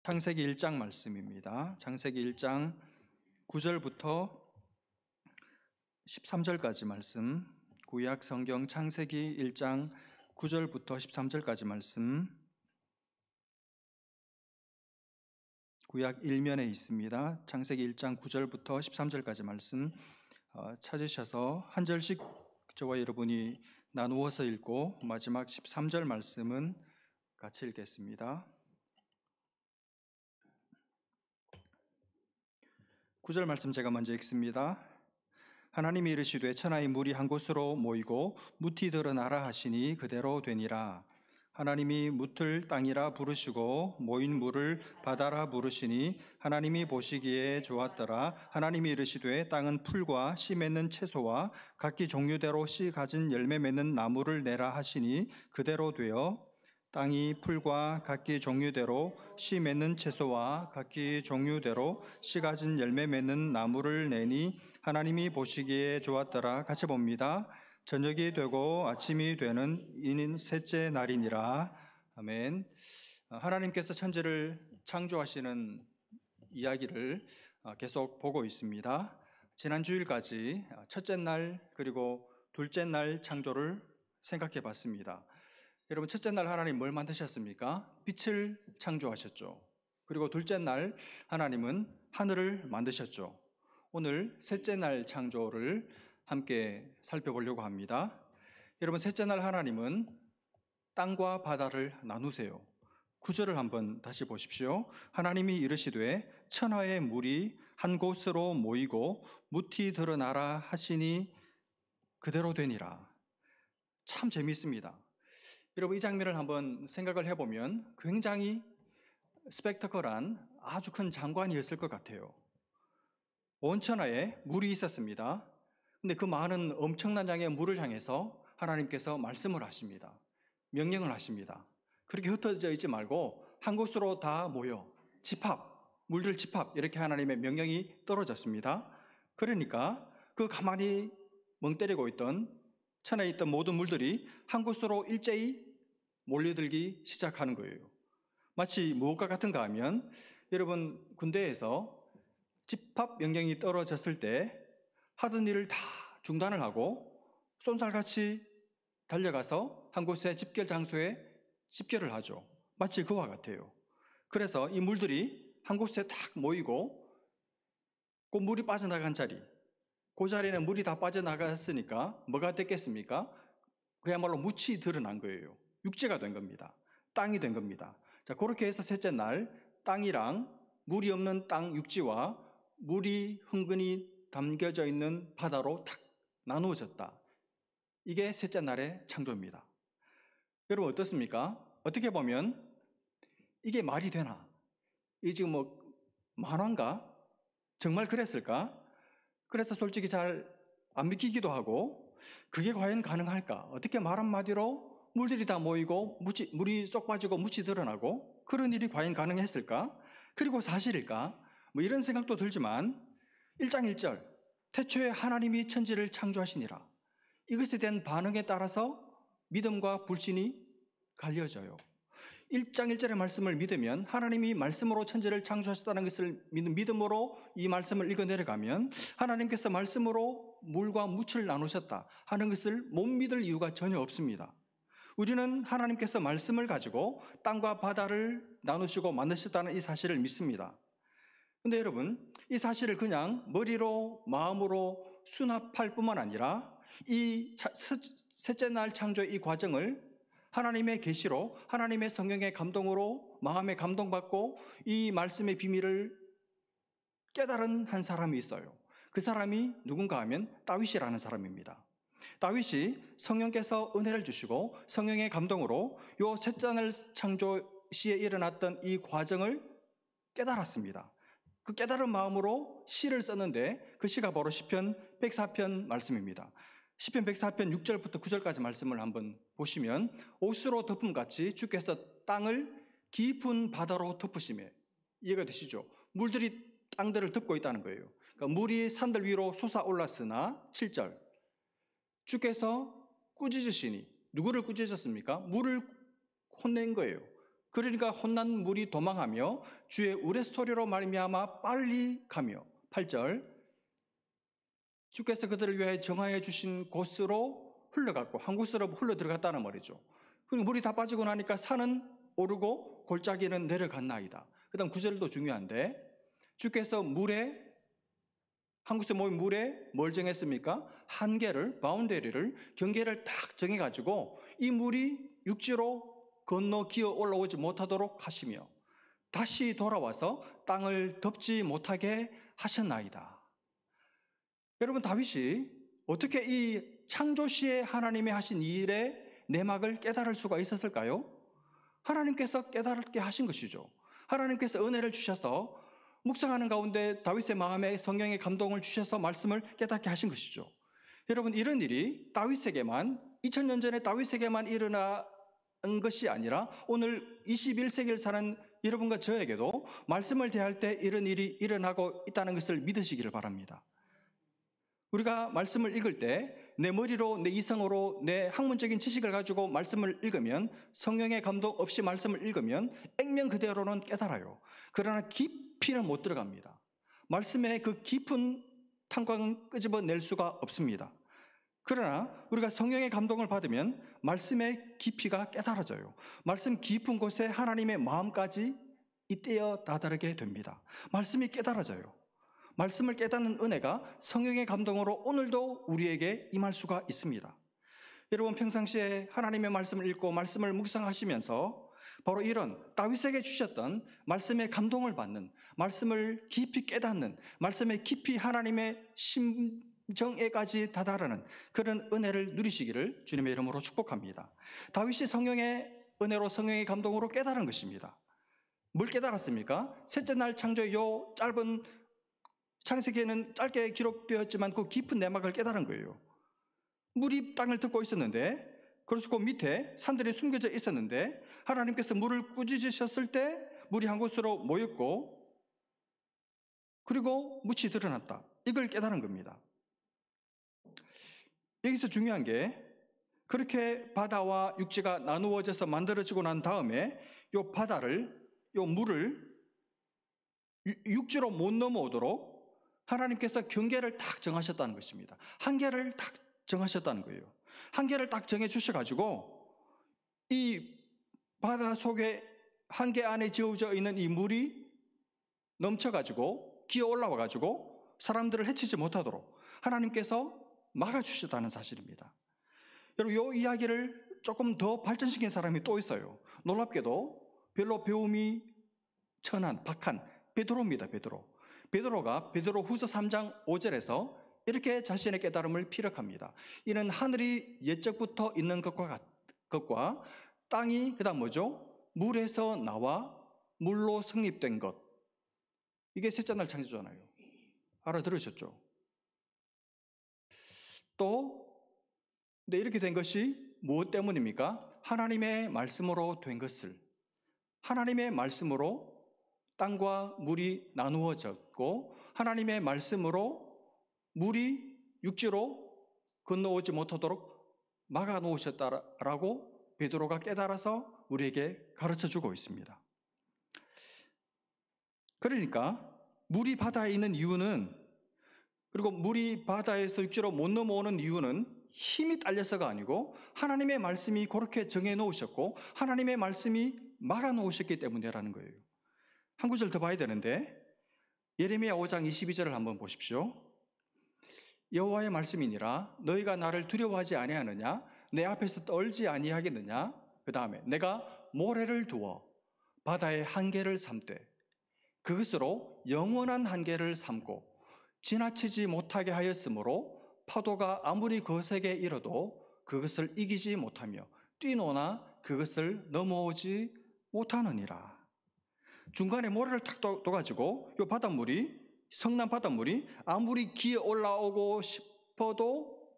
창세기 1장 말씀입니다. 창세기 1장 9절부터 13절까지 말씀, 구약 성경 창세기 1장 9절부터 13절까지 말씀, 구약 1면에 있습니다. 창세기 1장 9절부터 13절까지 말씀 찾으셔서 한 절씩 저와 여러분이 나누어서 읽고 마지막 13절 말씀은 같이 읽겠습니다. 9절 말씀 제가 먼저 읽습니다. 하나님이 이르시되 천하의 물이 한 곳으로 모이고 묻이 드러나라 하시니 그대로 되니라. 하나님이 묻을 땅이라 부르시고 모인 물을 바다라 부르시니 하나님이 보시기에 좋았더라. 하나님이 이르시되 땅은 풀과 씨 맺는 채소와 각기 종류대로 씨 가진 열매 맺는 나무를 내라 하시니 그대로 되어 땅이 풀과 각기 종류대로 씨 맺는 채소와 각기 종류대로 씨 가진 열매 맺는 나무를 내니 하나님이 보시기에 좋았더라. 같이 봅니다. 저녁이 되고 아침이 되는 이는 셋째 날이니라. 아멘. 하나님께서 천지를 창조하시는 이야기를 계속 보고 있습니다. 지난 주일까지 첫째 날 그리고 둘째 날 창조를 생각해 봤습니다. 여러분, 첫째 날 하나님 뭘 만드셨습니까? 빛을 창조하셨죠. 그리고 둘째 날 하나님은 하늘을 만드셨죠. 오늘 셋째 날 창조를 함께 살펴보려고 합니다. 여러분, 셋째 날 하나님은 땅과 바다를 나누세요. 9절을 한번 다시 보십시오. 하나님이 이르시되 천하의 물이 한 곳으로 모이고 묻이 드러나라 하시니 그대로 되니라. 참 재미있습니다. 여러분, 이 장면을 한번 생각을 해보면 굉장히 스펙터클한 아주 큰 장관이었을 것 같아요. 온 천하에 물이 있었습니다. 근데 그 많은 엄청난 양의 물을 향해서 하나님께서 말씀을 하십니다. 명령을 하십니다. 그렇게 흩어져 있지 말고 한 곳으로 다 모여 물들 집합, 이렇게 하나님의 명령이 떨어졌습니다. 그러니까 그 가만히 멍 때리고 있던 천하에 있던 모든 물들이 한 곳으로 일제히 몰려들기 시작하는 거예요. 마치 무엇과 같은가 하면, 여러분, 군대에서 집합 명령이 떨어졌을 때 하던 일을 다 중단을 하고 쏜살같이 달려가서 한 곳의 집결 장소에 집결을 하죠. 마치 그와 같아요. 그래서 이 물들이 한 곳에 딱 모이고 그 물이 빠져나간 자리, 그 자리에는 물이 다 빠져나갔으니까 뭐가 됐겠습니까? 그야말로 묻이 드러난 거예요. 육지가 된 겁니다. 땅이 된 겁니다. 자, 그렇게 해서 셋째 날 땅이랑 물이 없는 땅 육지와 물이 흥건히 담겨져 있는 바다로 탁 나누어졌다. 이게 셋째 날의 창조입니다. 여러분, 어떻습니까? 어떻게 보면 이게 말이 되나? 이게 지금 뭐 만화인가? 정말 그랬을까? 그래서 솔직히 잘 안 믿기기도 하고, 그게 과연 가능할까? 어떻게 말 한마디로 물들이 다 모이고 물이 쏙 빠지고 묻이 드러나고, 그런 일이 과연 가능했을까? 그리고 사실일까? 뭐 이런 생각도 들지만 1장 1절 태초에 하나님이 천지를 창조하시니라, 이것에 대한 반응에 따라서 믿음과 불신이 갈려져요. 1장 1절의 말씀을 믿으면, 하나님이 말씀으로 천지를 창조하셨다는 것을 믿는 믿음으로 이 말씀을 읽어 내려가면, 하나님께서 말씀으로 물과 묻을 나누셨다 하는 것을 못 믿을 이유가 전혀 없습니다. 우리는 하나님께서 말씀을 가지고 땅과 바다를 나누시고 만드셨다는 이 사실을 믿습니다. 근데 여러분, 이 사실을 그냥 머리로 마음으로 수납할 뿐만 아니라 이 셋째 날 창조의 이 과정을 하나님의 계시로, 하나님의 성령의 감동으로 마음에 감동받고 이 말씀의 비밀을 깨달은 한 사람이 있어요. 그 사람이 누군가 하면 다윗이라는 사람입니다. 다윗이 성령께서 은혜를 주시고 성령의 감동으로 요 셋째 날 창조 시에 일어났던 이 과정을 깨달았습니다. 그 깨달은 마음으로 시를 썼는데 그 시가 바로 시편 104편 말씀입니다. 시편 104편 6절부터 9절까지 말씀을 한번 보시면, 옷으로 덮음같이 주께서 땅을 깊은 바다로 덮으시매, 이해가 되시죠? 물들이 땅들을 덮고 있다는 거예요. 그러니까 물이 산들 위로 솟아올랐으나, 7절 주께서 꾸짖으시니, 누구를 꾸짖으셨습니까? 물을 혼낸 거예요. 그러니까 혼난 물이 도망하며 주의 우레소리로 말미암아 빨리 가며 8절 주께서 그들을 위하여 정하여 주신 곳으로 흘러갔고 한 곳으로 흘러 들어갔다는 말이죠. 그리고 물이 다 빠지고 나니까 산은 오르고 골짜기는 내려갔나이다. 그 다음 9절도 중요한데 주께서 물에 한 곳에 모인 물에 뭘 정했습니까? 한계를, 바운더리를, 경계를 딱 정해가지고 이 물이 육지로 건너 기어 올라오지 못하도록 하시며 다시 돌아와서 땅을 덮지 못하게 하셨나이다. 여러분, 다윗이 어떻게 이 창조시에 하나님이 하신 이 일의 내막을 깨달을 수가 있었을까요? 하나님께서 깨달게 하신 것이죠. 하나님께서 은혜를 주셔서 묵상하는 가운데 다윗의 마음에 성령의 감동을 주셔서 말씀을 깨닫게 하신 것이죠. 여러분, 이런 일이 다윗에게만 2000년 전에 다윗에게만 일어난 것이 아니라 오늘 21세기를 사는 여러분과 저에게도 말씀을 대할 때 이런 일이 일어나고 있다는 것을 믿으시기를 바랍니다. 우리가 말씀을 읽을 때 내 머리로, 내 이성으로, 내 학문적인 지식을 가지고 말씀을 읽으면, 성령의 감동 없이 말씀을 읽으면 액면 그대로는 깨달아요. 그러나 깊이는 못 들어갑니다. 말씀의 그 깊은 탄광은 끄집어낼 수가 없습니다. 그러나 우리가 성령의 감동을 받으면 말씀의 깊이가 깨달아져요. 말씀 깊은 곳에 하나님의 마음까지 잇대어 다다르게 됩니다. 말씀이 깨달아져요. 말씀을 깨닫는 은혜가 성령의 감동으로 오늘도 우리에게 임할 수가 있습니다. 여러분, 평상시에 하나님의 말씀을 읽고 말씀을 묵상하시면서 바로 이런 다윗에게 주셨던 말씀의 감동을 받는, 말씀을 깊이 깨닫는, 말씀의 깊이 하나님의 심정에까지 다다르는 그런 은혜를 누리시기를 주님의 이름으로 축복합니다. 다윗이 성령의 은혜로, 성령의 감동으로 깨달은 것입니다. 뭘 깨달았습니까? 셋째 날 창조의 요 짧은 창세기에는 짧게 기록되었지만 그 깊은 내막을 깨달은 거예요. 물이 땅을 덮고 있었는데, 그래서 그 밑에 산들이 숨겨져 있었는데 하나님께서 물을 꾸짖으셨을 때 물이 한 곳으로 모였고 그리고 묻이 드러났다. 이걸 깨달은 겁니다. 여기서 중요한 게 그렇게 바다와 육지가 나누어져서 만들어지고 난 다음에 요 바다를, 요 물을 육지로 못 넘어오도록 하나님께서 경계를 딱 정하셨다는 것입니다. 한계를 딱 정하셨다는 거예요. 한계를 딱 정해 주셔가지고 이 바다 속에 한계 안에 지어져 있는 이 물이 넘쳐가지고 기어 올라와가지고 사람들을 해치지 못하도록 하나님께서 막아주셨다는 사실입니다. 여러분, 이 이야기를 조금 더 발전시킨 사람이 또 있어요. 놀랍게도 별로 배움이 천한, 박한 베드로입니다. 베드로가 베드로후서 3장 5절에서 이렇게 자신의 깨달음을 피력합니다. 이는 하늘이 옛적부터 있는 것과 땅이 그다음 뭐죠? 물에서 나와 물로 성립된 것. 이게 셋째 날 창조잖아요. 알아들으셨죠? 또 이렇게 된 것이 무엇 때문입니까? 하나님의 말씀으로 된 것을, 하나님의 말씀으로 땅과 물이 나누어졌고 하나님의 말씀으로 물이 육지로 건너오지 못하도록 막아놓으셨다라고 베드로가 깨달아서 우리에게 가르쳐주고 있습니다. 그러니까 물이 바다에 있는 이유는, 그리고 물이 바다에서 육지로 못 넘어오는 이유는 힘이 딸려서가 아니고 하나님의 말씀이 그렇게 정해놓으셨고 하나님의 말씀이 막아놓으셨기 때문이라는 거예요. 한 구절 더 봐야 되는데 예레미야 5장 22절을 한번 보십시오. 여호와의 말씀이니라 너희가 나를 두려워하지 아니하느냐, 내 앞에서 떨지 아니하겠느냐. 그 다음에 내가 모래를 두어 바다의 한계를 삼되 그것으로 영원한 한계를 삼고 지나치지 못하게 하였으므로 파도가 아무리 거세게 일어도 그것을 이기지 못하며 뛰노나 그것을 넘어오지 못하느니라. 중간에 모래를 탁 둬가지고 이 바닷물이, 성난 바닷물이 아무리 기어 올라오고 싶어도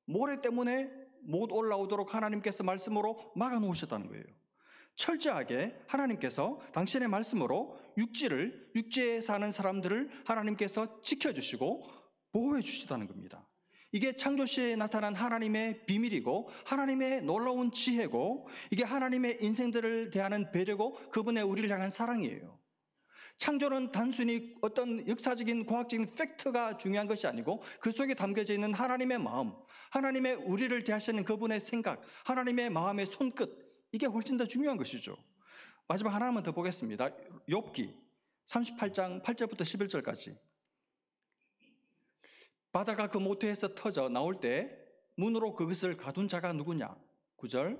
모래 때문에 못 올라오도록 하나님께서 말씀으로 막아놓으셨다는 거예요. 철저하게 하나님께서 당신의 말씀으로 육지에 사는 사람들을 하나님께서 지켜주시고 보호해 주시다는 겁니다. 이게 창조시에 나타난 하나님의 비밀이고 하나님의 놀라운 지혜고 이게 하나님의 인생들을 대하는 배려고 그분의 우리를 향한 사랑이에요. 창조는 단순히 어떤 역사적인 과학적인 팩트가 중요한 것이 아니고 그 속에 담겨져 있는 하나님의 마음, 하나님의 우리를 대하시는 그분의 생각, 하나님의 마음의 손끝, 이게 훨씬 더 중요한 것이죠. 마지막 하나만 더 보겠습니다. 욥기 38장 8절부터 11절까지. 바다가 그 모태에서 터져 나올 때 문으로 그것을 가둔 자가 누구냐? 9절.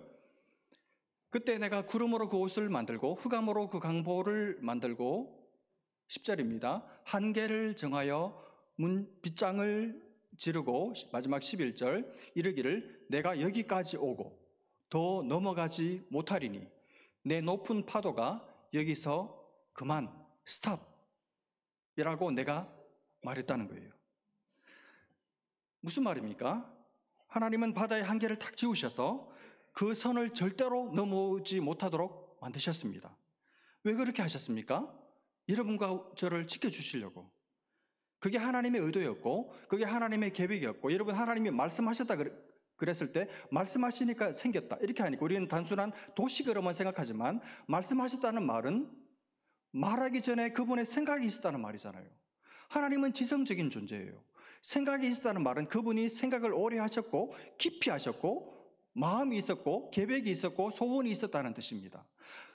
그때 내가 구름으로 그 옷을 만들고 흑암으로 그 강보를 만들고 10절입니다. 한계를 정하여 빗장을 지르고 마지막 11절 이르기를 내가 여기까지 오고 더 넘어가지 못하리니 내 높은 파도가 여기서 그만 스탑이라고 내가 말했다는 거예요. 무슨 말입니까? 하나님은 바다의 한계를 탁 지우셔서 그 선을 절대로 넘어오지 못하도록 만드셨습니다. 왜 그렇게 하셨습니까? 여러분과 저를 지켜주시려고. 그게 하나님의 의도였고 그게 하나님의 계획이었고 여러분 하나님이 말씀하셨다 그랬을 때 말씀하시니까 생겼다 이렇게 하니까 우리는 단순한 도식으로만 생각하지만 말씀하셨다는 말은 말하기 전에 그분의 생각이 있었다는 말이잖아요. 하나님은 지성적인 존재예요. 생각이 있었다는 말은 그분이 생각을 오래 하셨고 깊이 하셨고 마음이 있었고 계획이 있었고 소원이 있었다는 뜻입니다.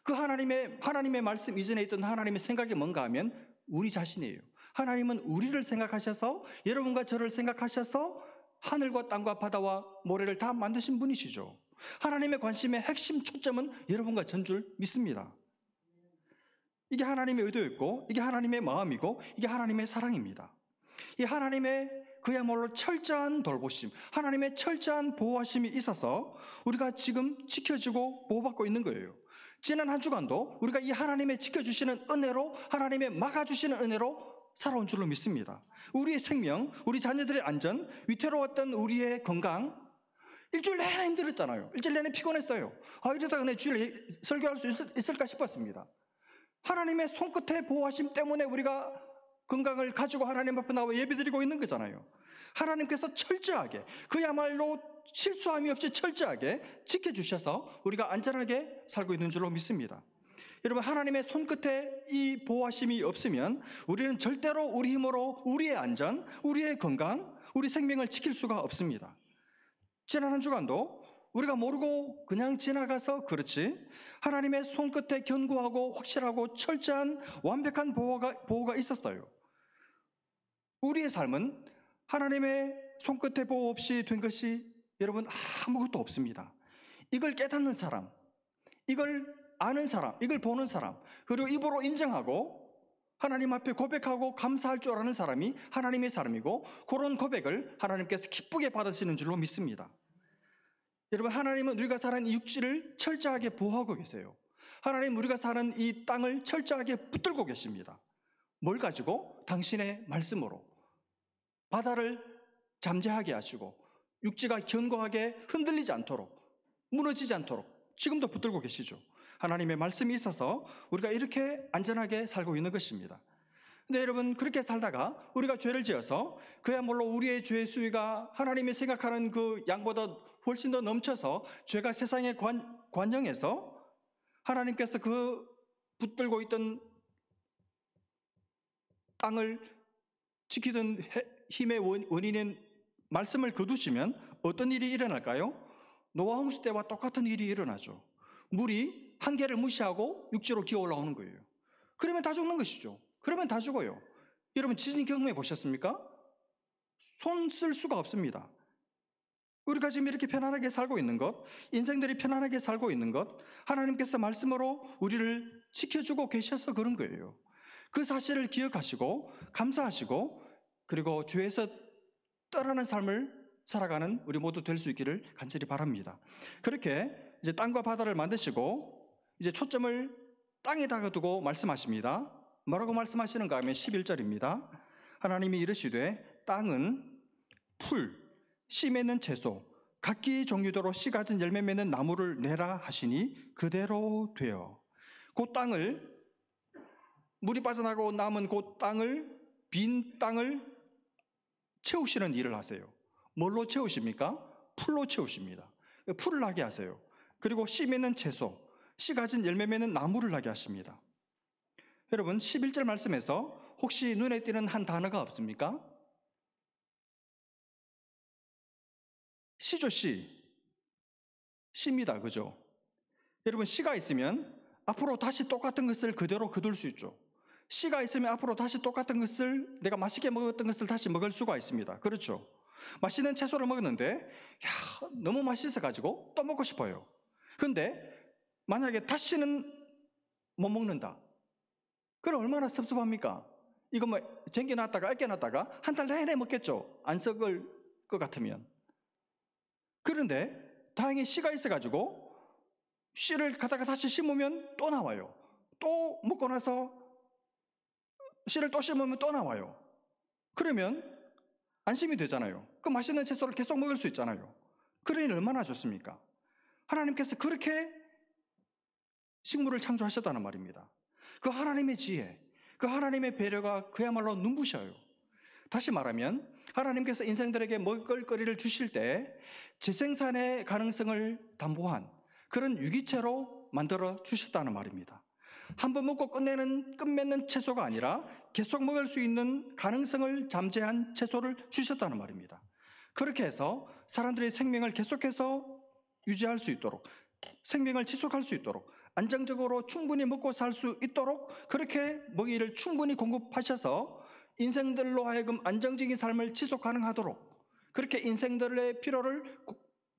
그 하나님의 말씀 이전에 있던 하나님의 생각이 뭔가 하면 우리 자신이에요. 하나님은 우리를 생각하셔서 여러분과 저를 생각하셔서 하늘과 땅과 바다와 모래를 다 만드신 분이시죠. 하나님의 관심의 핵심 초점은 여러분과 전 줄 믿습니다. 이게 하나님의 의도였고 이게 하나님의 마음이고 이게 하나님의 사랑입니다. 이 하나님의 그야말로 철저한 돌보심, 하나님의 철저한 보호하심이 있어서 우리가 지금 지켜주고 보호받고 있는 거예요. 지난 한 주간도 우리가 이 하나님의 지켜주시는 은혜로 하나님의 막아주시는 은혜로 살아온 줄로 믿습니다. 우리의 생명, 우리 자녀들의 안전, 위태로웠던 우리의 건강, 일주일 내내 힘들었잖아요. 일주일 내내 피곤했어요. 이러다가 내 주일에 설교할 수 있을까 싶었습니다. 하나님의 손끝에 보호하심 때문에 우리가 건강을 가지고 하나님 앞에 나와 예배드리고 있는 거잖아요. 하나님께서 철저하게 그야말로 실수함이 없이 철저하게 지켜주셔서 우리가 안전하게 살고 있는 줄로 믿습니다. 여러분 하나님의 손끝에 이 보호하심이 없으면 우리는 절대로 우리 힘으로 우리의 안전, 우리의 건강, 우리 생명을 지킬 수가 없습니다. 지난 한 주간도 우리가 모르고 그냥 지나가서 그렇지 하나님의 손끝에 견고하고 확실하고 철저한 완벽한 보호가 있었어요. 우리의 삶은 하나님의 손끝에 보호 없이 된 것이 여러분 아무것도 없습니다. 이걸 깨닫는 사람, 이걸 아는 사람, 이걸 보는 사람, 그리고 입으로 인정하고 하나님 앞에 고백하고 감사할 줄 아는 사람이 하나님의 사람이고 그런 고백을 하나님께서 기쁘게 받으시는 줄로 믿습니다. 여러분 하나님은 우리가 사는 이 육지를 철저하게 보호하고 계세요. 하나님 우리가 사는 이 땅을 철저하게 붙들고 계십니다. 뭘 가지고? 당신의 말씀으로 바다를 잠재하게 하시고 육지가 견고하게 흔들리지 않도록 무너지지 않도록 지금도 붙들고 계시죠. 하나님의 말씀이 있어서 우리가 이렇게 안전하게 살고 있는 것입니다. 근데 여러분 그렇게 살다가 우리가 죄를 지어서 그야말로 우리의 죄의 수위가 하나님이 생각하는 그 양보다 훨씬 더 넘쳐서 죄가 세상에 관영해서 하나님께서 그 붙들고 있던 땅을 지키던 힘의 원인인 말씀을 거두시면 어떤 일이 일어날까요? 노아 홍수 때와 똑같은 일이 일어나죠. 물이 한계를 무시하고 육지로 기어 올라오는 거예요. 그러면 다 죽는 것이죠. 그러면 다 죽어요. 여러분 지진 경험해 보셨습니까? 손 쓸 수가 없습니다. 우리가 지금 이렇게 편안하게 살고 있는 것, 인생들이 편안하게 살고 있는 것, 하나님께서 말씀으로 우리를 지켜주고 계셔서 그런 거예요. 그 사실을 기억하시고 감사하시고 그리고 죄에서 떠나는 삶을 살아가는 우리 모두 될 수 있기를 간절히 바랍니다. 그렇게 이제 땅과 바다를 만드시고 이제 초점을 땅에다가 두고 말씀하십니다. 뭐라고 말씀하시는가 하면 11절입니다. 하나님이 이르시되 땅은 풀, 씨 맺는 채소, 각기 종류대로 씨 가진 열매 맺는 나무를 내라 하시니 그대로 되어 그 땅을 물이 빠져나가고 남은 그 땅을 빈 땅을 채우시는 일을 하세요. 뭘로 채우십니까? 풀로 채우십니다. 풀을 나게 하세요. 그리고 씨 맺는 채소, 씨 가진 열매 맺는 나무를 나게 하십니다. 여러분 11절 말씀에서 혹시 눈에 띄는 한 단어가 없습니까? 씨죠, 씨. 씨입니다. 그죠? 여러분 씨가 있으면 앞으로 다시 똑같은 것을 그대로 거둘 수 있죠. 씨가 있으면 앞으로 다시 똑같은 것을, 내가 맛있게 먹었던 것을 다시 먹을 수가 있습니다. 그렇죠? 맛있는 채소를 먹었는데 너무 맛있어가지고 또 먹고 싶어요. 근데 만약에 다시는 못 먹는다. 그럼 얼마나 섭섭합니까? 이거 뭐 쟁겨놨다가 아껴놨다가 한 달 내내 먹겠죠. 안 썩을 것 같으면. 그런데 다행히 씨가 있어가지고 씨를 갖다가 다시 심으면 또 나와요. 또 먹고 나서 씨를 또 심으면 또 나와요. 그러면 안심이 되잖아요. 그 맛있는 채소를 계속 먹을 수 있잖아요. 그러니 얼마나 좋습니까? 하나님께서 그렇게 식물을 창조하셨다는 말입니다. 그 하나님의 지혜, 그 하나님의 배려가 그야말로 눈부셔요. 다시 말하면 하나님께서 인생들에게 먹을거리를 주실 때 재생산의 가능성을 담보한 그런 유기체로 만들어 주셨다는 말입니다. 한번 먹고 끝맺는 채소가 아니라 계속 먹을 수 있는 가능성을 잠재한 채소를 주셨다는 말입니다. 그렇게 해서 사람들이 생명을 계속해서 유지할 수 있도록, 생명을 지속할 수 있도록, 안정적으로 충분히 먹고 살 수 있도록 그렇게 먹이를 충분히 공급하셔서 인생들로 하여금 안정적인 삶을 지속 가능하도록 그렇게 인생들의 필요를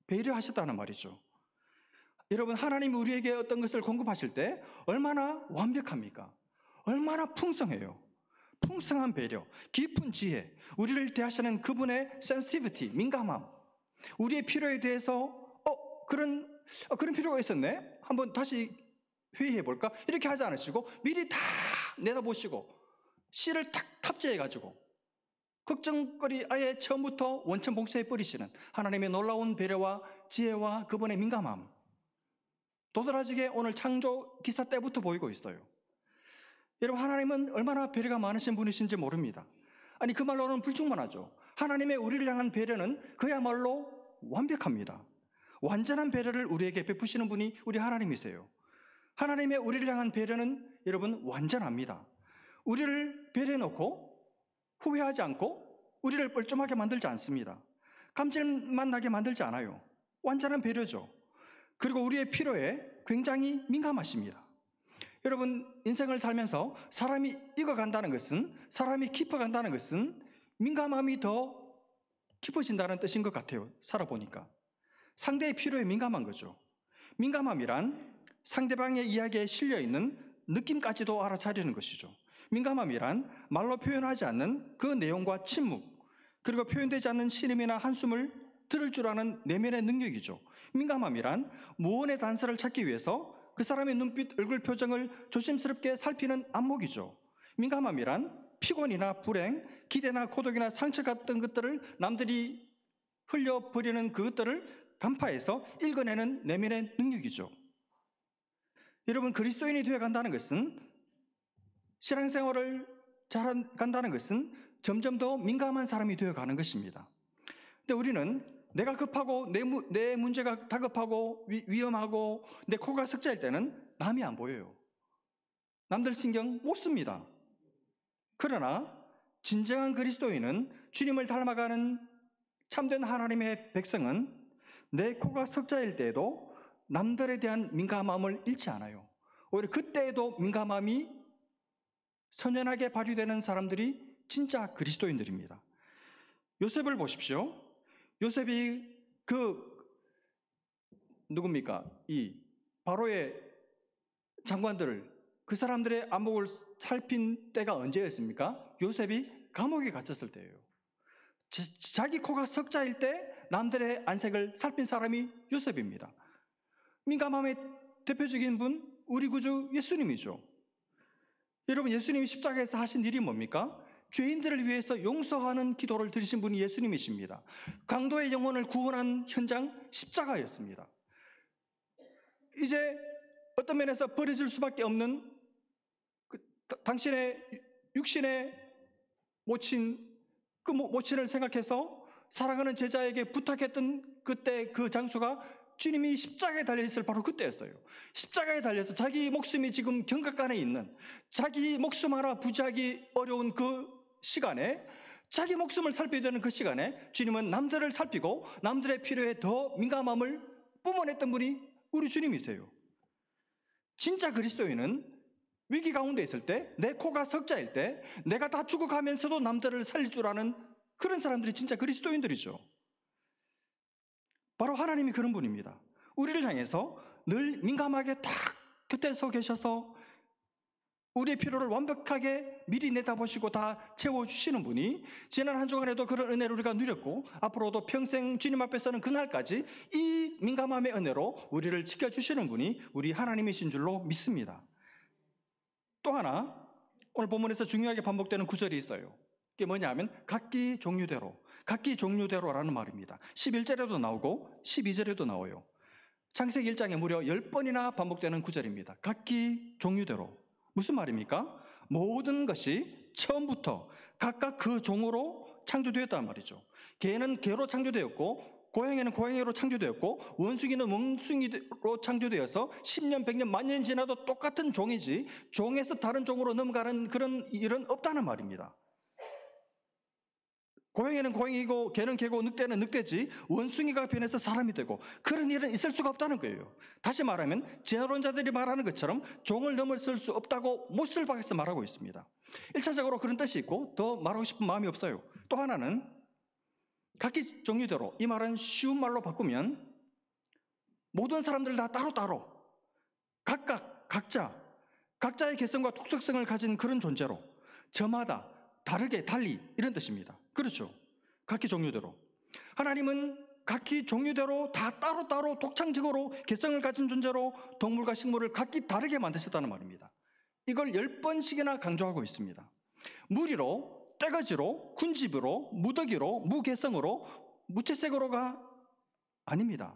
배려하셨다는 말이죠. 여러분, 하나님이 우리에게 어떤 것을 공급하실 때 얼마나 완벽합니까? 얼마나 풍성해요. 풍성한 배려, 깊은 지혜, 우리를 대하시는 그분의 센시티비티, 민감함, 우리의 필요에 대해서 그런 필요가 있었네? 한번 다시 회의해볼까? 이렇게 하지 않으시고 미리 다 내다보시고 씨를 탁 탑재해가지고 걱정거리 아예 처음부터 원천 봉쇄해버리시는 하나님의 놀라운 배려와 지혜와 그분의 민감함, 도드라지게 오늘 창조 기사 때부터 보이고 있어요. 여러분, 하나님은 얼마나 배려가 많으신 분이신지 모릅니다. 아니, 그 말로는 불충분하죠. 하나님의 우리를 향한 배려는 그야말로 완벽합니다. 완전한 배려를 우리에게 베푸시는 분이 우리 하나님이세요. 하나님의 우리를 향한 배려는 여러분 완전합니다. 우리를 배려해놓고 후회하지 않고 우리를 뻘쭘하게 만들지 않습니다. 감질만 나게 만들지 않아요. 완전한 배려죠. 그리고 우리의 필요에 굉장히 민감하십니다. 여러분, 인생을 살면서 사람이 익어간다는 것은, 사람이 깊어간다는 것은 민감함이 더 깊어진다는 뜻인 것 같아요. 살아보니까 상대의 필요에 민감한 거죠. 민감함이란 상대방의 이야기에 실려있는 느낌까지도 알아차리는 것이죠. 민감함이란 말로 표현하지 않는 그 내용과 침묵, 그리고 표현되지 않는 신음이나 한숨을 들을 줄 아는 내면의 능력이죠. 민감함이란 무언의 단서를 찾기 위해서 그 사람의 눈빛, 얼굴 표정을 조심스럽게 살피는 안목이죠. 민감함이란 피곤이나 불행, 기대나 고독이나 상처 같은 것들을 남들이 흘려버리는 그것들을 간파해서 읽어내는 내면의 능력이죠. 여러분, 그리스도인이 되어간다는 것은, 신앙생활을 잘 간다는 것은 점점 더 민감한 사람이 되어가는 것입니다. 근데 우리는 내가 급하고 내 문제가 다급하고 위험하고 내 코가 석자일 때는 남이 안 보여요. 남들 신경 못 씁니다. 그러나 진정한 그리스도인은, 주님을 닮아가는 참된 하나님의 백성은 내 코가 석자일 때에도 남들에 대한 민감함을 잃지 않아요. 오히려 그때에도 민감함이 선연하게 발휘되는 사람들이 진짜 그리스도인들입니다. 요셉을 보십시오. 요셉이 누굽니까? 이 바로의 장관들을, 그 사람들의 안목을 살핀 때가 언제였습니까? 요셉이 감옥에 갇혔을 때예요. 자기 코가 석자일 때 남들의 안색을 살핀 사람이 요셉입니다. 민감함의 대표적인 분, 우리 구주 예수님이죠. 여러분, 예수님이 십자가에서 하신 일이 뭡니까? 죄인들을 위해서 용서하는 기도를 드리신 분이 예수님이십니다. 강도의 영혼을 구원한 현장, 십자가였습니다. 이제 어떤 면에서 버려질 수밖에 없는 당신의 육신의 모친, 그 모친을 생각해서 사랑하는 제자에게 부탁했던 그때 그 장소가 주님이 십자가에 달려있을 바로 그때였어요. 십자가에 달려서 자기 목숨이 지금 경각간에 있는, 자기 목숨 하나 부지하기 어려운 그 시간에, 자기 목숨을 살펴야 되는 그 시간에 주님은 남들을 살피고 남들의 필요에 더 민감함을 뿜어냈던 분이 우리 주님이세요. 진짜 그리스도인은 위기 가운데 있을 때, 내 코가 석자일 때, 내가 다 죽어가면서도 남들을 살릴 줄 아는 그런 사람들이 진짜 그리스도인들이죠. 바로 하나님이 그런 분입니다. 우리를 향해서 늘 민감하게 딱 곁에 서 계셔서 우리의 필요를 완벽하게 미리 내다보시고 다 채워주시는 분이, 지난 한 주간에도 그런 은혜를 우리가 누렸고 앞으로도 평생 주님 앞에 서는 그날까지 이 민감함의 은혜로 우리를 지켜주시는 분이 우리 하나님이신 줄로 믿습니다. 또 하나 오늘 본문에서 중요하게 반복되는 구절이 있어요. 그게 뭐냐면 각기 종류대로라는 말입니다. 11절에도 나오고 12절에도 나와요. 창세기 1장에 무려 10번이나 반복되는 구절입니다. 각기 종류대로. 무슨 말입니까? 모든 것이 처음부터 각각 그 종으로 창조되었단 말이죠. 개는 개로 창조되었고, 고양이는 고양이로 창조되었고, 원숭이는 원숭이로 창조되어서 10년, 100년, 만년 지나도 똑같은 종이지 종에서 다른 종으로 넘어가는 그런 일은 없다는 말입니다. 고양이는 고양이고 개는 개고 늑대는 늑대지 원숭이가 변해서 사람이 되고 그런 일은 있을 수가 없다는 거예요. 다시 말하면 진화론자들이 말하는 것처럼 종을 넘어설 수 없다고 못쓸 박에서 말하고 있습니다. 1차적으로 그런 뜻이 있고 더 말하고 싶은 마음이 없어요. 또 하나는 각기 종류대로, 이 말은 쉬운 말로 바꾸면 모든 사람들 다 따로따로 각자의 개성과 독특성을 가진 그런 존재로 저마다 다르게 달리 이런 뜻입니다. 그렇죠. 각기 종류대로. 하나님은 각기 종류대로 다 따로따로 독창적으로 개성을 가진 존재로 동물과 식물을 각기 다르게 만드셨다는 말입니다. 이걸 10번씩이나 강조하고 있습니다. 무리로, 떼거지로, 군집으로, 무더기로, 무개성으로, 무채색으로가 아닙니다.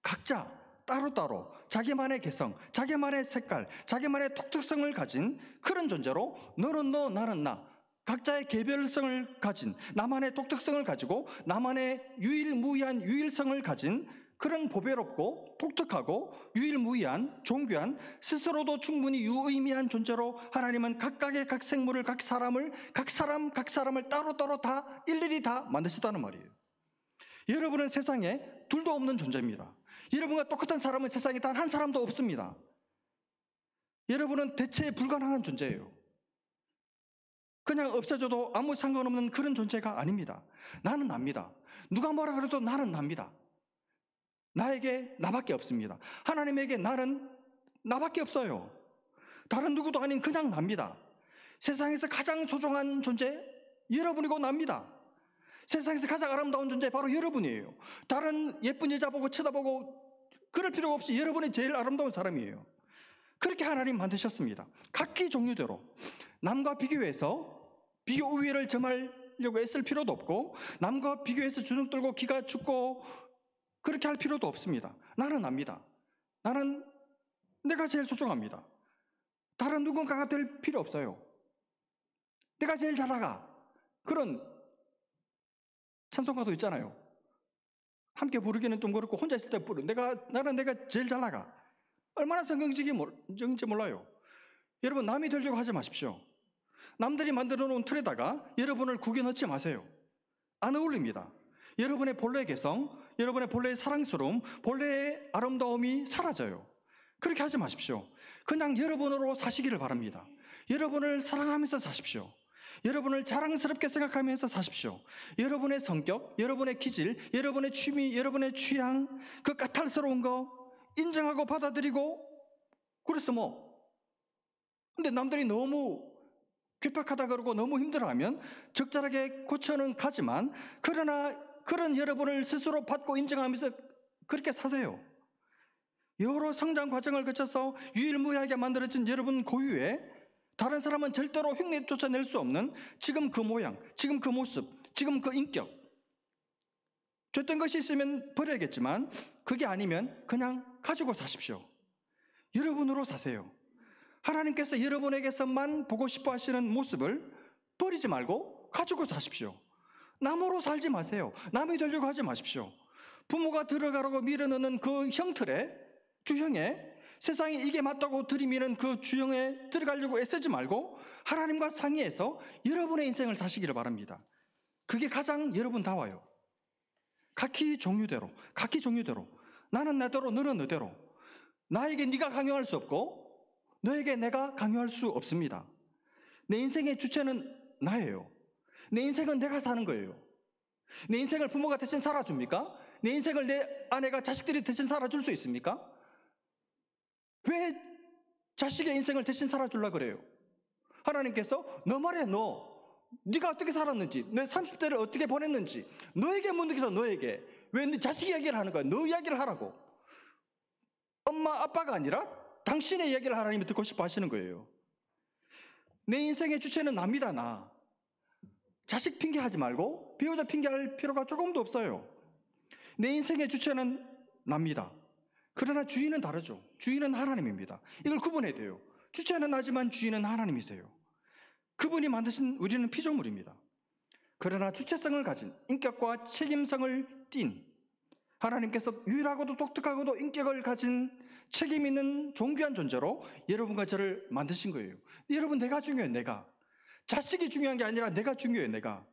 각자 따로따로 자기만의 개성, 자기만의 색깔, 자기만의 독특성을 가진 그런 존재로 너는 너, 나는 나, 각자의 개별성을 가진, 나만의 독특성을 가지고 나만의 유일무이한 유일성을 가진 그런 보배롭고 독특하고 유일무이한 존귀한, 스스로도 충분히 유의미한 존재로 하나님은 각각의 각 생물을, 각 사람을 따로따로 다 일일이 다 만드셨다는 말이에요. 여러분은 세상에 둘도 없는 존재입니다. 여러분과 똑같은 사람은 세상에 단 한 사람도 없습니다. 여러분은 대체 불가능한 존재예요. 그냥 없어져도 아무 상관없는 그런 존재가 아닙니다. 나는 납니다. 누가 뭐라 그래도 나는 납니다. 나에게 나밖에 없습니다. 하나님에게 나는 나밖에 없어요. 다른 누구도 아닌 그냥 납니다. 세상에서 가장 소중한 존재 여러분이고 납니다. 세상에서 가장 아름다운 존재 바로 여러분이에요. 다른 예쁜 여자 보고 쳐다보고 그럴 필요가 없이 여러분이 제일 아름다운 사람이에요. 그렇게 하나님 만드셨습니다. 각기 종류대로. 남과 비교 우위를 점하려고 애쓸 필요도 없고, 남과 비교해서 주눅 들고 기가 죽고 그렇게 할 필요도 없습니다. 나는 압니다. 나는 내가 제일 소중합니다. 다른 누군가가 될 필요 없어요. 내가 제일 잘 나가. 그런 찬송가도 있잖아요. 함께 부르기는 좀 그렇고 혼자 있을 때 부르. 나는 내가 제일 잘 나가. 얼마나 성경적인지 몰라요. 여러분, 남이 되려고 하지 마십시오. 남들이 만들어 놓은 틀에다가 여러분을 구겨 넣지 마세요. 안 어울립니다. 여러분의 본래의 개성, 여러분의 본래의 사랑스러움, 본래의 아름다움이 사라져요. 그렇게 하지 마십시오. 그냥 여러분으로 사시기를 바랍니다. 여러분을 사랑하면서 사십시오. 여러분을 자랑스럽게 생각하면서 사십시오. 여러분의 성격, 여러분의 기질, 여러분의 취미, 여러분의 취향, 그 까탈스러운 거 인정하고 받아들이고, 그래서 근데 남들이 너무 괴팍하다 그러고 너무 힘들어하면 적절하게 고쳐는 가지만, 그러나 그런 여러분을 스스로 받고 인정하면서 그렇게 사세요. 여러 성장 과정을 거쳐서 유일무이하게 만들어진 여러분 고유의, 다른 사람은 절대로 흉내 쫓아낼 수 없는 지금 그 모양, 지금 그 모습, 지금 그 인격. 줬던 것이 있으면 버려야겠지만 그게 아니면 그냥 가지고 사십시오. 여러분으로 사세요. 하나님께서 여러분에게서만 보고 싶어 하시는 모습을 버리지 말고 가지고 사십시오. 남으로 살지 마세요. 남이 되려고 하지 마십시오. 부모가 들어가라고 밀어넣는 그 형틀에, 주형에, 세상에 이게 맞다고 들이미는 그 주형에 들어가려고 애쓰지 말고 하나님과 상의해서 여러분의 인생을 사시기를 바랍니다. 그게 가장 여러분다워요. 각기 종류대로 나는 나대로 너는 너대로. 나에게 네가 강요할 수 없고 너에게 내가 강요할 수 없습니다. 내 인생의 주체는 나예요. 내 인생은 내가 사는 거예요. 내 인생을 부모가 대신 살아줍니까? 내 인생을 내 아내가, 자식들이 대신 살아줄 수 있습니까? 왜 자식의 인생을 대신 살아주려고 그래요? 하나님께서 너 말해, 네가 어떻게 살았는지, 내 30대를 어떻게 보냈는지 너에게 묻는다서 너에게. 왜 네 자식 이야기를 하는 거야? 너 이야기를 하라고. 엄마 아빠가 아니라 당신의 이야기를 하나님이 듣고 싶어 하시는 거예요. 내 인생의 주체는 납니다. 나. 자식 핑계하지 말고 배우자 핑계할 필요가 조금도 없어요. 내 인생의 주체는 납니다. 그러나 주인은 다르죠. 주인은 하나님입니다. 이걸 구분해야 돼요. 주체는 나지만 주인은 하나님이세요. 그분이 만드신 우리는 피조물입니다. 그러나 주체성을 가진, 인격과 책임성을 띤, 하나님께서 유일하고도 독특하고도 인격을 가진 책임 있는 존귀한 존재로 여러분과 저를 만드신 거예요. 여러분, 내가 중요해요. 내가. 자식이 중요한 게 아니라 내가 중요해요. 내가.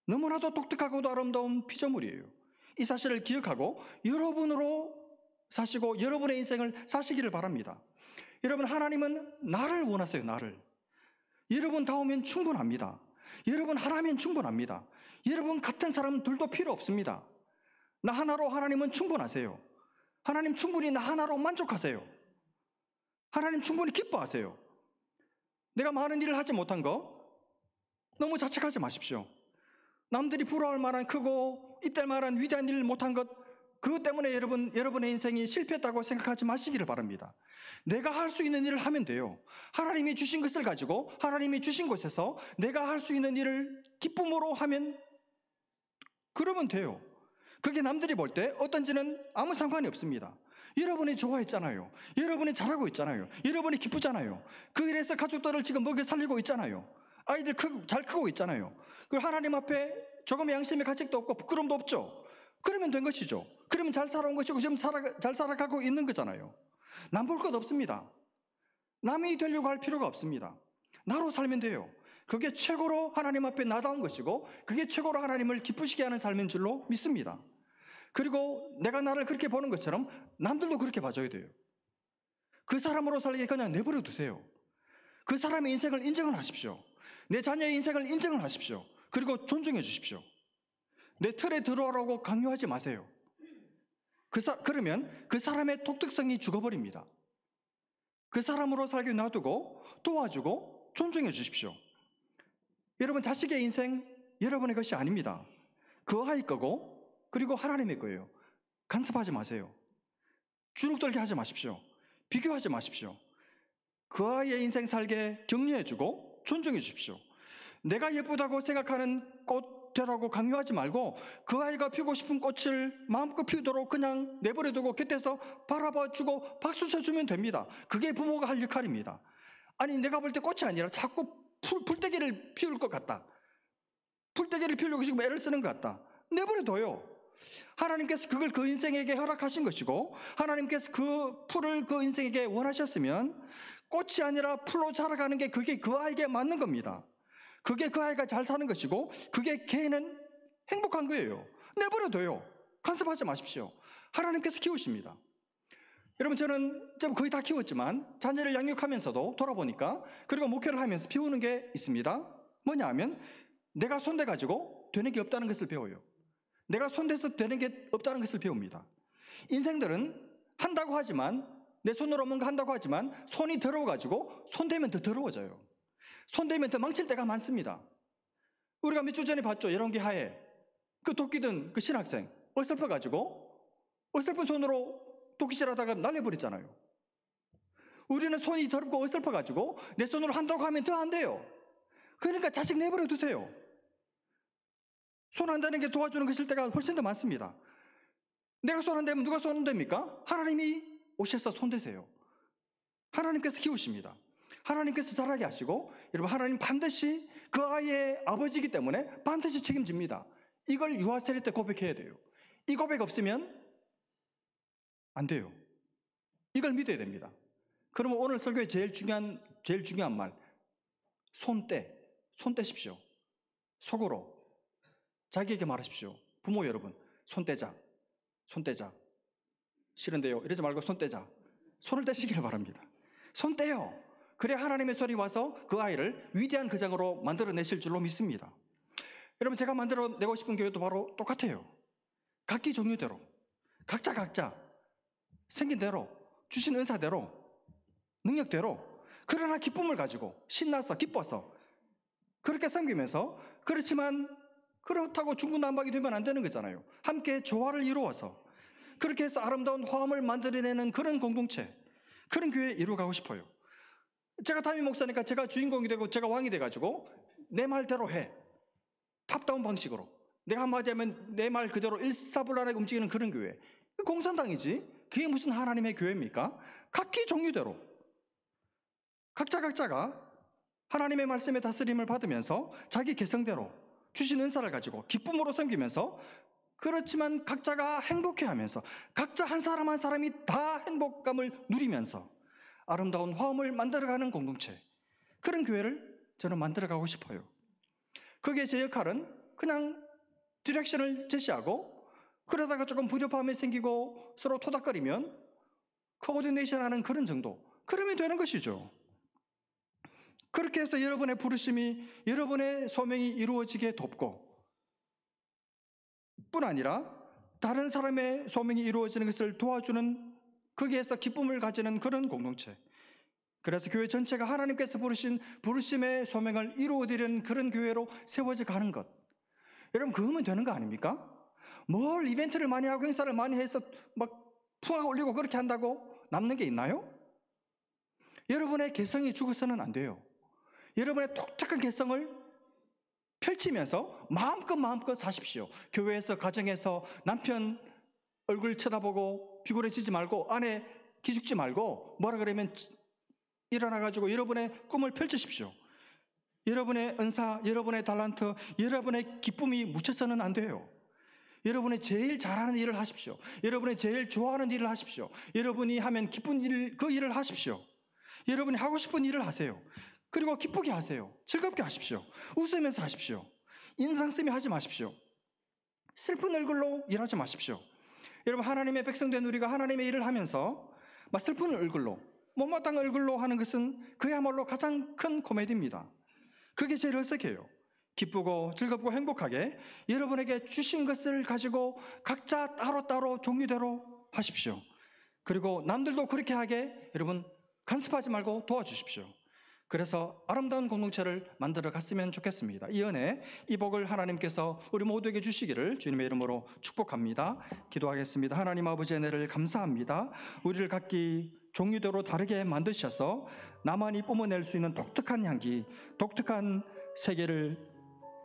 너무나도 독특하고도 아름다운 피조물이에요. 이 사실을 기억하고 여러분으로 사시고 여러분의 인생을 사시기를 바랍니다. 여러분, 하나님은 나를 원하세요. 나를. 여러분 다우면 충분합니다. 여러분 하나면 충분합니다. 여러분 같은 사람 둘도 필요 없습니다. 나 하나로 하나님은 충분하세요. 하나님 충분히 나 하나로 만족하세요. 하나님 충분히 기뻐하세요. 내가 많은 일을 하지 못한 거 너무 자책하지 마십시오. 남들이 부러워할 만한 크고 입댈 만한 위대한 일을 못한 것, 그것 때문에 여러분의 인생이 실패했다고 생각하지 마시기를 바랍니다. 내가 할 수 있는 일을 하면 돼요. 하나님이 주신 것을 가지고 하나님이 주신 곳에서 내가 할 수 있는 일을 기쁨으로 하면, 그러면 돼요. 그게 남들이 볼 때 어떤지는 아무 상관이 없습니다. 여러분이 좋아했잖아요. 여러분이 잘하고 있잖아요. 여러분이 기쁘잖아요. 그 일에서 가족들을 지금 먹여 살리고 있잖아요. 아이들 잘 크고 있잖아요. 그리고 하나님 앞에 조금의 양심의 가책도 없고 부끄러움도 없죠. 그러면 된 것이죠. 그러면 잘 살아온 것이고 지금 잘 살아가고 있는 거잖아요. 남 볼 것 없습니다. 남이 되려고 할 필요가 없습니다. 나로 살면 돼요. 그게 최고로 하나님 앞에 나다운 것이고 그게 최고로 하나님을 기쁘시게 하는 삶인 줄로 믿습니다. 그리고 내가 나를 그렇게 보는 것처럼 남들도 그렇게 봐줘야 돼요. 그 사람으로 살게 그냥 내버려 두세요. 그 사람의 인생을 인정을 하십시오. 내 자녀의 인생을 인정을 하십시오. 그리고 존중해 주십시오. 내 틀에 들어오라고 강요하지 마세요. 그러면 그 사람의 독특성이 죽어버립니다. 그 사람으로 살게 놔두고 도와주고 존중해 주십시오. 여러분, 자식의 인생 여러분의 것이 아닙니다. 그 아이 거고 그리고 하나님의 거예요. 간섭하지 마세요. 주눅들게 하지 마십시오. 비교하지 마십시오. 그 아이의 인생 살게 격려해주고 존중해 주십시오. 내가 예쁘다고 생각하는 꽃 되라고 강요하지 말고 그 아이가 피우고 싶은 꽃을 마음껏 피우도록 그냥 내버려두고 곁에서 바라봐주고 박수 쳐주면 됩니다. 그게 부모가 할 역할입니다. 아니, 내가 볼 때 꽃이 아니라 자꾸 풀떼기를 피울 것 같다. 풀떼기를 피우려고 지금 애를 쓰는 것 같다. 내버려둬요. 하나님께서 그걸 그 인생에게 허락하신 것이고 하나님께서 그 풀을 그 인생에게 원하셨으면 꽃이 아니라 풀로 자라가는 게 그게 그 아이에게 맞는 겁니다. 그게 그 아이가 잘 사는 것이고 그게 걔는 행복한 거예요. 내버려둬요. 간섭하지 마십시오. 하나님께서 키우십니다. 여러분, 저는 거의 다 키웠지만 자녀를 양육하면서도 돌아보니까 그리고 목회를 하면서 배우는 게 있습니다. 뭐냐 하면 내가 손대가지고 되는 게 없다는 것을 배워요. 내가 손대서 되는 게 없다는 것을 배웁니다. 인생들은 한다고 하지만, 내 손으로 뭔가 한다고 하지만 손이 더러워가지고 손대면 더 더러워져요. 손대면 더 망칠 때가 많습니다. 우리가 몇 주 전에 봤죠. 여론기 하에 그 도끼든 그 신학생 어설퍼가지고 어설픈 손으로 도끼질하다가 날려버렸잖아요. 우리는 손이 더럽고 어설퍼가지고 내 손으로 한다고 하면 더 안 돼요. 그러니까 자식 내버려 두세요. 손 안 대는 게 도와주는 것일 때가 훨씬 더 많습니다. 내가 손 안 대면 누가 손 댑니까? 하나님이 오셔서 손 대세요. 하나님께서 키우십니다. 하나님께서 자라게 하시고, 여러분, 하나님 반드시 그 아이의 아버지이기 때문에 반드시 책임집니다. 이걸 유아 세례 때 고백해야 돼요. 이 고백 없으면 안 돼요. 이걸 믿어야 됩니다. 그러면 오늘 설교의 제일 중요한 말, 손 떼십시오. 속으로 자기에게 말하십시오. 부모 여러분, 손 떼자. 싫은데요, 이러지 말고 손 떼자. 손을 떼시기를 바랍니다. 손 떼요. 그래 하나님의 손이 와서 그 아이를 위대한 거장으로 만들어내실 줄로 믿습니다. 여러분, 제가 만들어내고 싶은 교회도 바로 똑같아요. 각기 종류대로, 각자 생긴 대로, 주신 은사대로, 능력대로, 그러나 기쁨을 가지고 신나서 기뻐서 그렇게 섬기면서, 그렇지만 그렇다고 중구난방이 되면 안 되는 거잖아요. 함께 조화를 이루어서 그렇게 해서 아름다운 화음을 만들어내는 그런 공동체, 그런 교회 이루어가고 싶어요. 제가 담임 목사니까 제가 주인공이 되고 제가 왕이 돼가지고 내 말대로 해. 탑다운 방식으로 내가 한마디 하면 내 말 그대로 일사불란하게 움직이는 그런 교회, 공산당이지. 그게 무슨 하나님의 교회입니까? 각기 종류대로 각자가 하나님의 말씀의 다스림을 받으면서 자기 개성대로 주신 은사를 가지고 기쁨으로 섬기면서, 그렇지만 각자가 행복해하면서 각자 한 사람 한 사람이 다 행복감을 누리면서 아름다운 화음을 만들어가는 공동체, 그런 교회를 저는 만들어가고 싶어요. 거기에 제 역할은 그냥 디렉션을 제시하고, 그러다가 조금 불협화음이 생기고 서로 토닥거리면 코오디네이션 하는 그런 정도, 그러면 되는 것이죠. 그렇게 해서 여러분의 부르심이, 여러분의 소명이 이루어지게 돕고, 뿐 아니라 다른 사람의 소명이 이루어지는 것을 도와주는, 거기에서 기쁨을 가지는 그런 공동체, 그래서 교회 전체가 하나님께서 부르신 부르심의 소명을 이루어드리는 그런 교회로 세워져 가는 것, 여러분 그러면 되는 거 아닙니까? 뭘 이벤트를 많이 하고 행사를 많이 해서 막 풍악 올리고 그렇게 한다고 남는 게 있나요? 여러분의 개성이 죽어서는 안 돼요. 여러분의 독특한 개성을 펼치면서 마음껏 사십시오. 교회에서, 가정에서 남편 얼굴 쳐다보고 비굴해지지 말고, 아내 기죽지 말고, 뭐라 그러면 일어나가지고 여러분의 꿈을 펼치십시오. 여러분의 은사, 여러분의 달란트, 여러분의 기쁨이 묻혀서는 안 돼요. 여러분이 제일 잘하는 일을 하십시오. 여러분이 제일 좋아하는 일을 하십시오. 여러분이 하면 기쁜 일, 그 일을 하십시오. 여러분이 하고 싶은 일을 하세요. 그리고 기쁘게 하세요. 즐겁게 하십시오. 웃으면서 하십시오. 인상 쓰며 하지 마십시오. 슬픈 얼굴로 일하지 마십시오. 여러분, 하나님의 백성된 우리가 하나님의 일을 하면서 막 슬픈 얼굴로, 못마땅한 얼굴로 하는 것은 그야말로 가장 큰 코미디입니다. 그게 제일 어색해요. 기쁘고 즐겁고 행복하게 여러분에게 주신 것을 가지고 각자 따로따로 종류대로 하십시오. 그리고 남들도 그렇게 하게 여러분 간섭하지 말고 도와주십시오. 그래서 아름다운 공동체를 만들어 갔으면 좋겠습니다. 이 은혜, 이 복을 하나님께서 우리 모두에게 주시기를 주님의 이름으로 축복합니다. 기도하겠습니다. 하나님 아버지, 은혜를 감사합니다. 우리를 각기 종류대로 다르게 만드셔서 나만이 뿜어낼 수 있는 독특한 향기, 독특한 세계를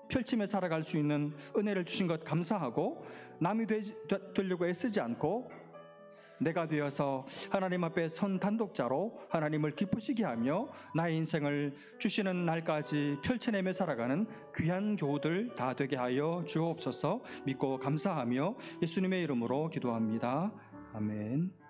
펼치며 살아갈 수 있는 은혜를 주신 것 감사하고, 남이 되려고 애쓰지 않고 내가 되어서 하나님 앞에 선 단독자로 하나님을 기쁘시게 하며 나의 인생을 주시는 날까지 펼쳐내며 살아가는 귀한 교우들 다 되게 하여 주옵소서. 믿고 감사하며 예수님의 이름으로 기도합니다. 아멘.